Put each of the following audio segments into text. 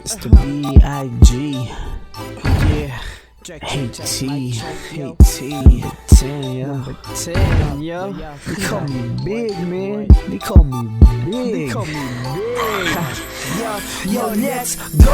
It's the B.I.G. Yeah. Hey T, hey T, 10, yo. Number 10, yo. They call me big, man. They call me big. They call me big. Yo, let's go.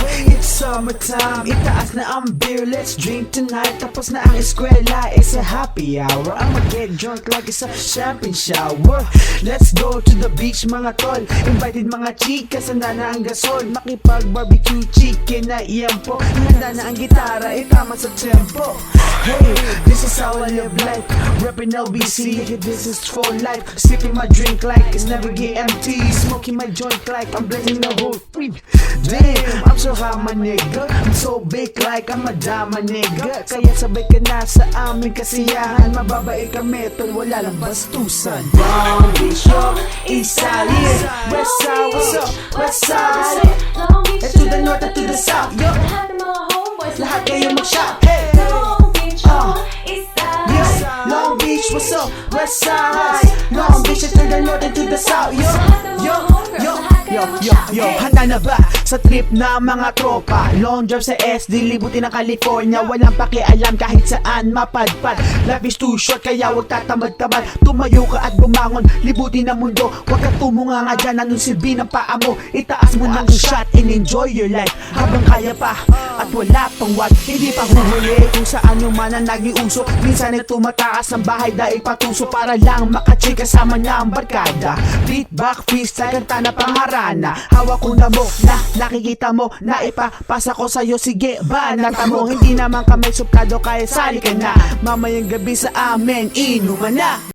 Hey, it's summertime. Itaas na ang beer, let's drink tonight. Tapos na ang eskwela, it's a happy hour. I'ma get drunk like it's a champagne shower. Let's go to the beach, mga tol. Invited mga chika, sanda na ang gasol. Makipag-barbecue chicken na iyampo. Handa na ang gitara, tama sa tempo. Hey, this is how I live life. Reppin' LBC, this is for life. Sipping my drink like it's never get empty. Smoking my joint like I'm blending the whole thing. Damn, I'm so high, my nigga. I'm so big like I'm a dama, nigga. Kaya sabay ka na sa aming kasiyahan. Mababae kami, tol, wala lang bastusan. Long Beach, yo, East Side, yeah. West Side, what's up? West Side, and to the north and to the south, yo. Lahat kayo mag-shop, hey! Long Beach, East Side, yeah. Long Beach, what's up? West Side, Long Beach, and to the north and to the south, yo. Yo, handa na ba sa trip na mga tropa? Long drive sa SD, libutin ng California. Walang pakialam kahit saan mapadpad. Life is too short, kaya wag tatamad-tamad. Tumayo ka at bumangon, libutin ang mundo. Wag ka tumunga nga dyan, anong silbi ng paa mo. Itaas mo ng shot and enjoy your life habang kaya pa at wala pang wag. Hindi pa huhuli kung saan yung mana nag-iuso. Minsan ay tumataas ang bahay dahil patuso para lang makachill kasama niya ang barkada. Beat back, freestyle, kanta na pangarana. Hawak ko na mo na nakikita mo na ipapasa ko sa'yo. Sige ba natamo? Hindi naman kami supkado kaya sali ka na. Mamayang gabi sa amin inuman na.